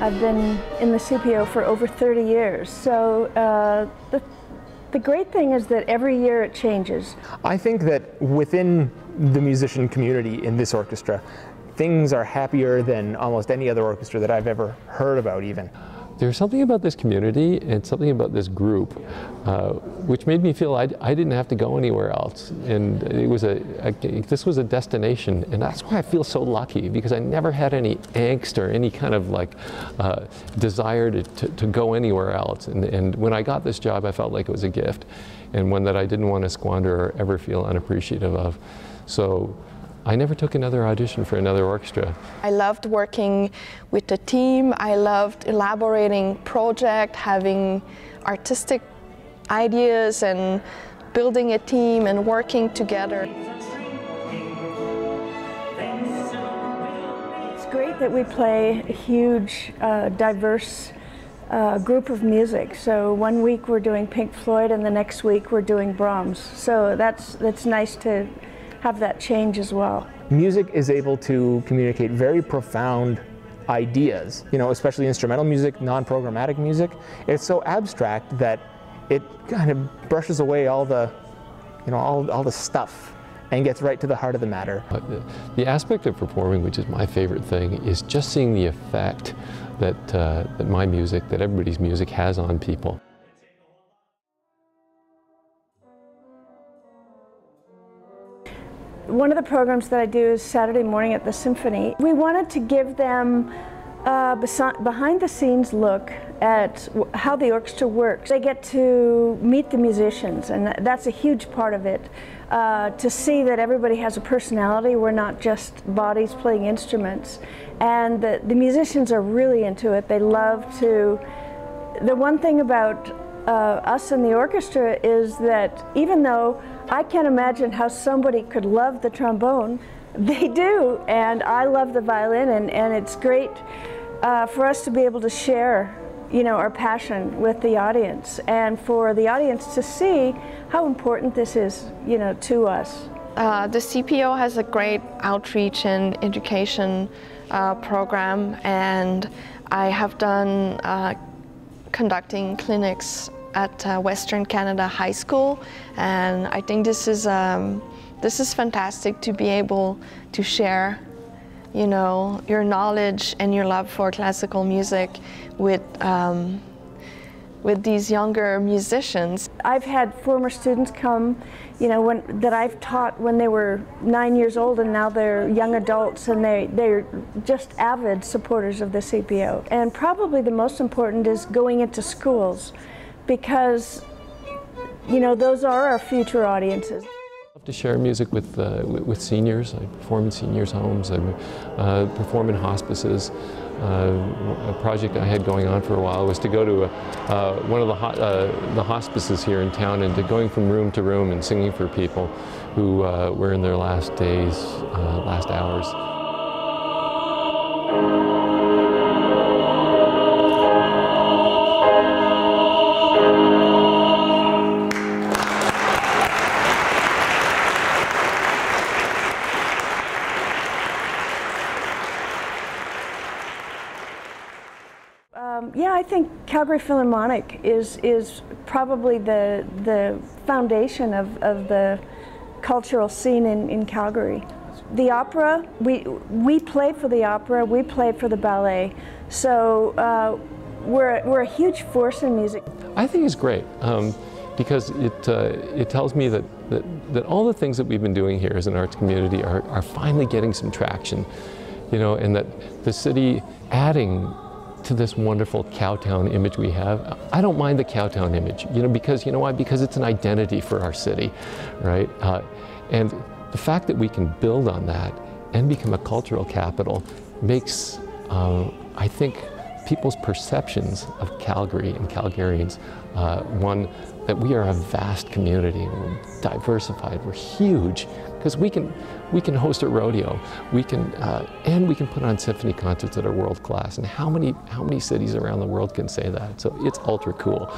I've been in the CPO for over 30 years. So the great thing is that every year it changes. I think that within the musician community in this orchestra, things are happier than almost any other orchestra that I've ever heard about even. There's something about this community and something about this group which made me feel I didn't have to go anywhere else, and it was this was a destination, and that's why I feel so lucky, because I never had any angst or any kind of like desire to go anywhere else, and when I got this job I felt like it was a gift, and one that I didn't want to squander or ever feel unappreciative of. So I never took another audition for another orchestra. I loved working with the team. I loved elaborating project, having artistic ideas and building a team and working together. It's great that we play a huge, diverse group of music. So one week we're doing Pink Floyd and the next week we're doing Brahms. So that's nice to have that change as well. Music is able to communicate very profound ideas, you know, especially instrumental music, non-programmatic music. It's so abstract that it kind of brushes away all the, you know, all the stuff and gets right to the heart of the matter. The aspect of performing, which is my favorite thing, is just seeing the effect that my music, that everybody's music has on people. One of the programs that I do is Saturday morning at the Symphony. We wanted to give them a behind-the-scenes look at how the orchestra works. They get to meet the musicians, and that's a huge part of it. To see that everybody has a personality, we're not just bodies playing instruments. And the musicians are really into it. They love to... The one thing about us in the orchestra is that even though I can't imagine how somebody could love the trombone, they do, and I love the violin, and it's great for us to be able to share, you know, our passion with the audience, and for the audience to see how important this is, you know, to us. The CPO has a great outreach and education program, and I have done conducting clinics at Western Canada High School, and I think this is fantastic to be able to share, you know, your knowledge and your love for classical music with these younger musicians. I've had former students come, you know, that I've taught when they were 9 years old, and now they're young adults, and they're just avid supporters of the CPO. And probably the most important is going into schools, because, you know, those are our future audiences. I love to share music with seniors. I perform in seniors' homes. I perform in hospices. A project I had going on for a while was to go to one of the hospices here in town, and to going from room to room and singing for people who were in their last days, last hours. Yeah, I think Calgary Philharmonic is probably the foundation of the cultural scene in Calgary. The opera, we play for the opera, we play for the ballet, so we're a huge force in music. I think it's great because it tells me that all the things that we've been doing here as an arts community are finally getting some traction, you know, and that the city adding to this wonderful Cowtown image we have. I don't mind the Cowtown image, you know, because, you know why? Because it's an identity for our city, right? And the fact that we can build on that and become a cultural capital makes, I think, people's perceptions of Calgary and Calgarians one that we are a vast community. We're diversified, we're huge, because we can host a rodeo, and we can put on symphony concerts that are world class. And how many cities around the world can say that? So it's ultra cool.